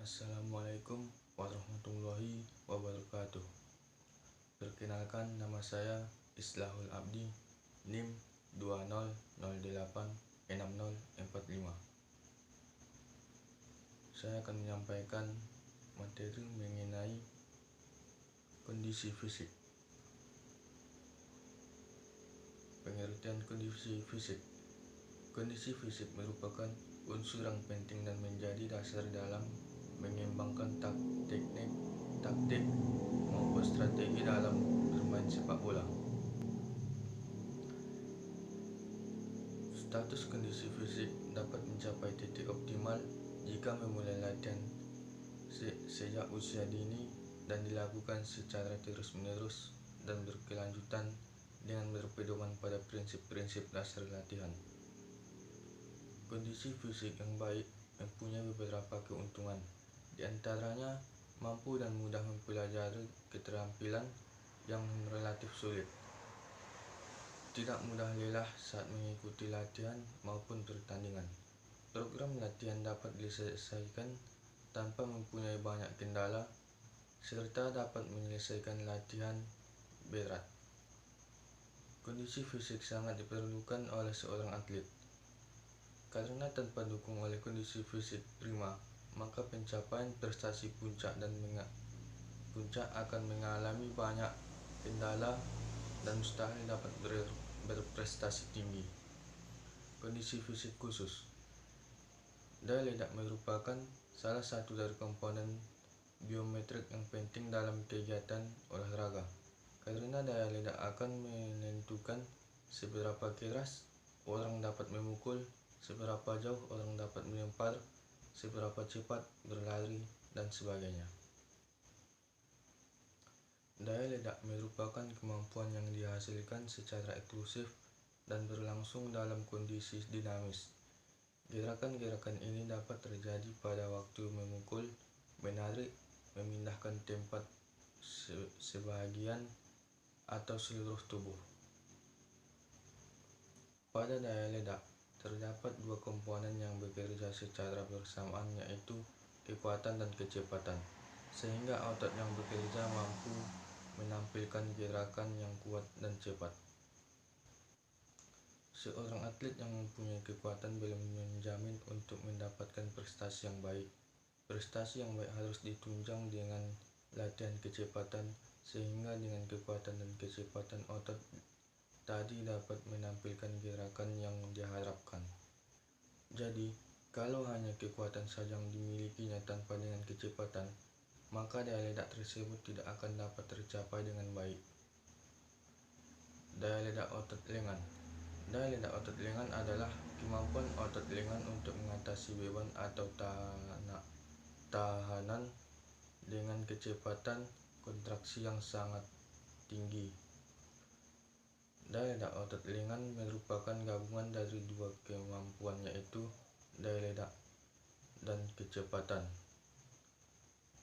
Assalamualaikum warahmatullahi wabarakatuh. Perkenalkan, nama saya Islahul Abdi, NIM 20086045. Saya akan menyampaikan materi mengenai kondisi fisik. Pengertian kondisi fisik. Kondisi fisik merupakan unsur yang penting dan menjadi dasar dalam mengembangkan taktik maupun strategi dalam bermain sepak bola. Status kondisi fisik dapat mencapai titik optimal jika memulai latihan sejak usia dini dan dilakukan secara terus-menerus dan berkelanjutan dengan berpedoman pada prinsip-prinsip dasar latihan. Kondisi fisik yang baik mempunyai beberapa keuntungan. Di antaranya, mampu dan mudah mempelajari keterampilan yang relatif sulit. Tidak mudah lelah saat mengikuti latihan maupun pertandingan. Program latihan dapat diselesaikan tanpa mempunyai banyak kendala, serta dapat menyelesaikan latihan berat. Kondisi fisik sangat diperlukan oleh seorang atlet, karena tanpa dukung oleh kondisi fisik prima, maka pencapaian prestasi puncak akan mengalami banyak kendala dan mustahil dapat berprestasi tinggi. Kondisi fisik khusus. Daya ledak merupakan salah satu dari komponen biometrik yang penting dalam kegiatan olahraga, karena daya ledak akan menentukan seberapa keras orang dapat memukul, seberapa jauh orang dapat melempar, seberapa cepat berlari, dan sebagainya. Daya ledak merupakan kemampuan yang dihasilkan secara eksklusif dan berlangsung dalam kondisi dinamis. Gerakan-gerakan ini dapat terjadi pada waktu memukul, menarik, memindahkan tempat sebagian atau seluruh tubuh. Pada daya ledak, terdapat dua komponen yang bekerja secara bersamaan, yaitu kekuatan dan kecepatan, sehingga otot yang bekerja mampu menampilkan gerakan yang kuat dan cepat. Seorang atlet yang mempunyai kekuatan belum menjamin untuk mendapatkan prestasi yang baik. Prestasi yang baik harus ditunjang dengan latihan kecepatan, sehingga dengan kekuatan dan kecepatan otot tadi dapat menampilkan gerakan yang diharapkan. Jadi, kalau hanya kekuatan saja yang dimilikinya tanpa dengan kecepatan, maka daya ledak tersebut tidak akan dapat tercapai dengan baik. Daya ledak otot lengan. Daya ledak otot lengan adalah kemampuan otot lengan untuk mengatasi beban atau tahanan dengan kecepatan kontraksi yang sangat tinggi. Daya ledak otot lengan merupakan gabungan dari dua kemampuan, yaitu daya ledak dan kecepatan,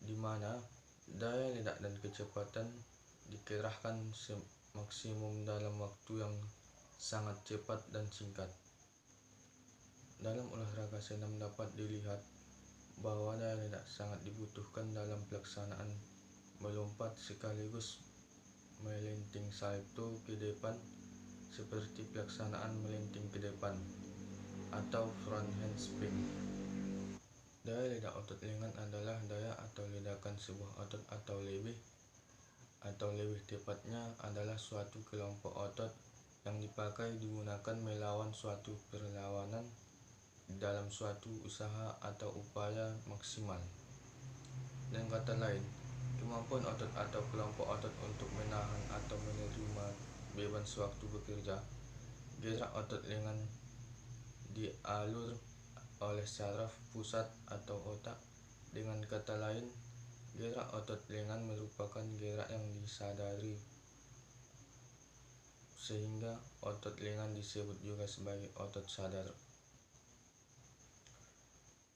di mana daya ledak dan kecepatan dikerahkan maksimum dalam waktu yang sangat cepat dan singkat. Dalam olahraga senam dapat dilihat bahwa daya ledak sangat dibutuhkan dalam pelaksanaan melompat sekaligus melenting salto ke depan, seperti pelaksanaan melenting ke depan atau front handspring. Daya ledak otot lengan adalah daya atau ledakan sebuah otot atau lebih tepatnya adalah suatu kelompok otot yang digunakan melawan suatu perlawanan dalam suatu usaha atau upaya maksimal. Dengan kata lain, kemampuan otot atau kelompok otot untuk menahan atau menerima beban sewaktu bekerja. Gerak otot lengan dialur oleh saraf pusat atau otak. Dengan kata lain, gerak otot lengan merupakan gerak yang disadari, sehingga otot lengan disebut juga sebagai otot sadar.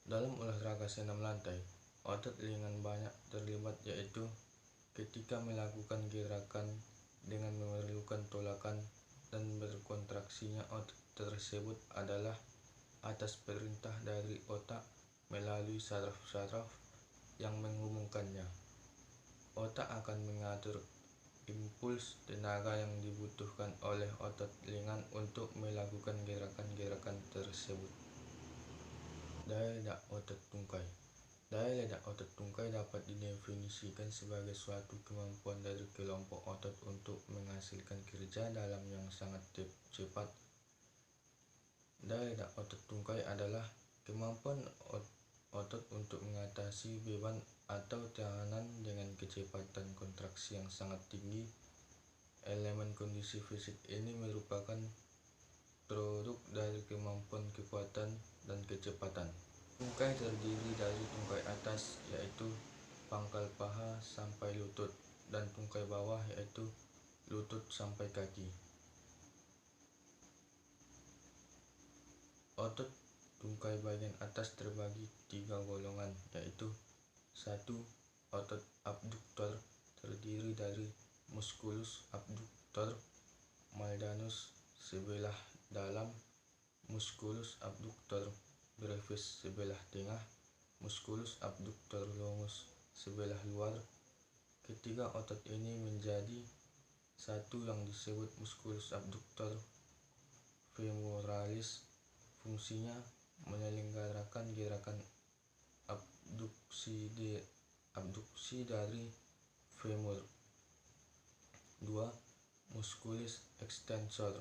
Dalam olahraga senam lantai, otot lengan banyak terlibat, yaitu ketika melakukan gerakan dengan memerlukan tolakan, dan berkontraksinya otot tersebut adalah atas perintah dari otak melalui saraf-saraf yang menghubungkannya. Otak akan mengatur impuls tenaga yang dibutuhkan oleh otot lengan untuk melakukan gerakan-gerakan tersebut. Daya ledak otot tungkai. Daya ledak otot tungkai dapat didefinisikan sebagai suatu kemampuan dari kelompok otot untuk menghasilkan kerja dalam yang sangat cepat. Daya ledak otot tungkai adalah kemampuan otot untuk mengatasi beban atau tekanan dengan kecepatan kontraksi yang sangat tinggi. Elemen kondisi fisik ini merupakan produk dari kemampuan kekuatan dan kecepatan. Tungkai terdiri dari tungkai atas, yaitu pangkal paha sampai lutut, dan tungkai bawah, yaitu lutut sampai kaki. Otot tungkai bagian atas terbagi 3 golongan, yaitu 1. Otot abduktor terdiri dari musculus abductor malleolus sebelah dalam, musculus abductor brevis sebelah tengah, musculus abductor longus sebelah luar. Ketiga otot ini menjadi satu yang disebut musculus abductor femoralis. Fungsinya menyelenggarakan gerakan abduksi dari femur. 2. Musculus extensor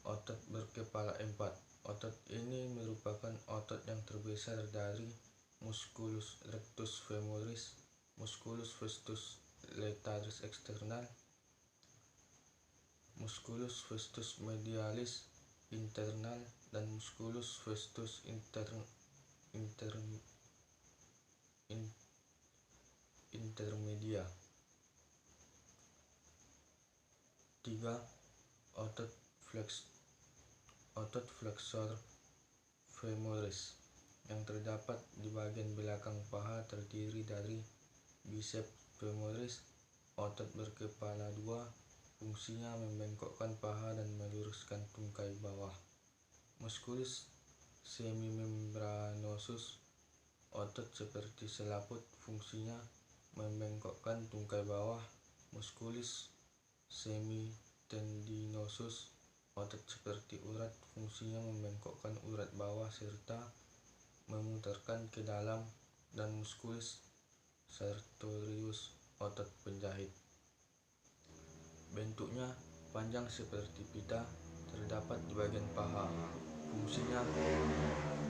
otot berkepala 4. Otot ini merupakan otot yang terbesar dari musculus rectus femoris, musculus vastus lataris external, musculus vastus medialis internal, dan musculus vastus intermedia. 3. Otot flexor femoris yang terdapat di bagian belakang paha terdiri dari biceps femoris. Otot berkepala 2 fungsinya membengkokkan paha dan meluruskan tungkai bawah. Musculus semimembranosus otot seperti selaput, fungsinya membengkokkan tungkai bawah. Musculus semitendinosus otot seperti urat, fungsinya membengkokkan urat bawah serta memutarkan ke dalam. Dan musculus sartorius otot penjahit. Bentuknya panjang seperti pita, terdapat di bagian paha. Fungsinya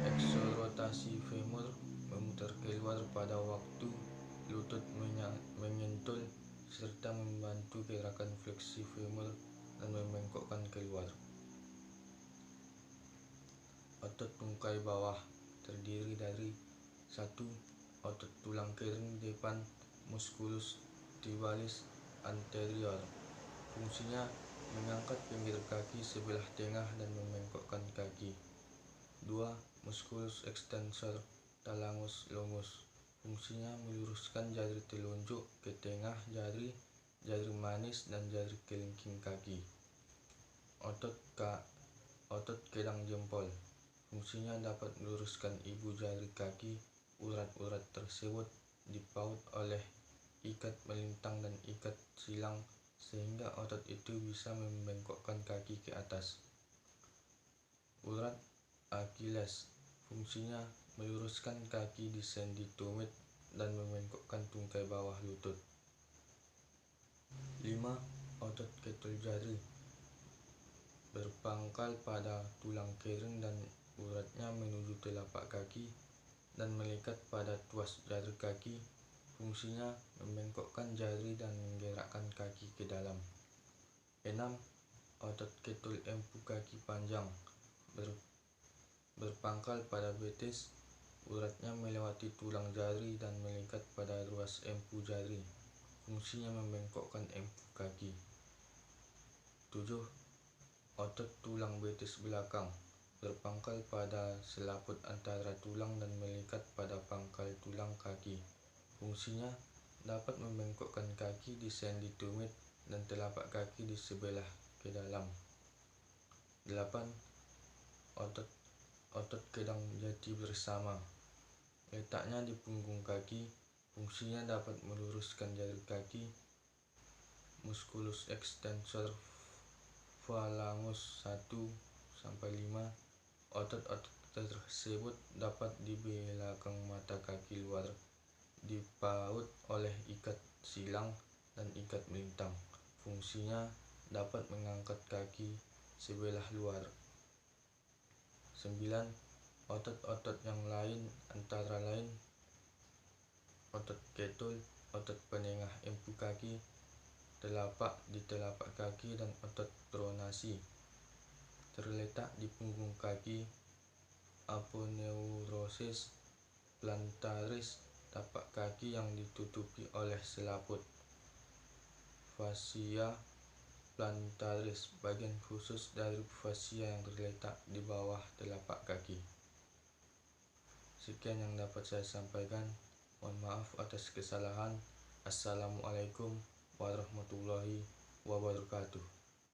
eksorotasi femur, memutar keluar pada waktu lutut menyentul, serta membantu gerakan fleksi femur dan membengkokkan keluar. Otot tungkai bawah terdiri dari 1. Otot tulang kering depan, musculus tibialis anterior. Fungsinya mengangkat pinggir kaki sebelah tengah dan membengkokkan kaki. 2. Musculus extensor thalamus longus. Fungsinya meluruskan jari telunjuk ke tengah jari, jari manis, dan jari kelingking kaki. Otot kedang jempol. Fungsinya dapat meluruskan ibu jari kaki. Urat-urat tersebut dipaut oleh ikat melintang dan ikat silang sehingga otot itu bisa membengkokkan kaki ke atas. Urat Achilles. Fungsinya meluruskan kaki di sendi tumit dan membengkokkan tungkai bawah lutut. 5. Otot ketul jari berpangkal pada tulang kering dan uratnya menuju telapak kaki dan melekat pada tuas jari kaki. Fungsinya membengkokkan jari dan menggerakkan kaki ke dalam. 6. Otot ketul empu kaki panjang berpangkal pada betis. Uratnya melewati tulang jari dan melekat pada ruas empu jari. Fungsinya membengkokkan empu kaki. 7. Otot tulang betis belakang berpangkal pada selaput antara tulang dan melekat pada pangkal tulang kaki. Fungsinya dapat membengkokkan kaki di sendi tumit dan telapak kaki di sebelah ke dalam. 8. Otot kedang jati bersama Letaknya di punggung kaki, fungsinya dapat meluruskan jari kaki. Musculus extensor phalangus 1-5. Otot-otot tersebut dapat di belakang mata kaki luar, dipaut oleh ikat silang dan ikat melintang. Fungsinya dapat mengangkat kaki sebelah luar. 9. Otot-otot yang lain antara lain otot ketul, otot penengah empu kaki, telapak di telapak kaki, dan otot pronasi. Terletak di punggung kaki. Aponeurosis plantaris, tapak kaki yang ditutupi oleh selaput. Fascia plantaris, bagian khusus dari fascia yang terletak di bawah telapak kaki. Sekian yang dapat saya sampaikan. Mohon maaf atas kesalahan. Assalamualaikum warahmatullahi wabarakatuh.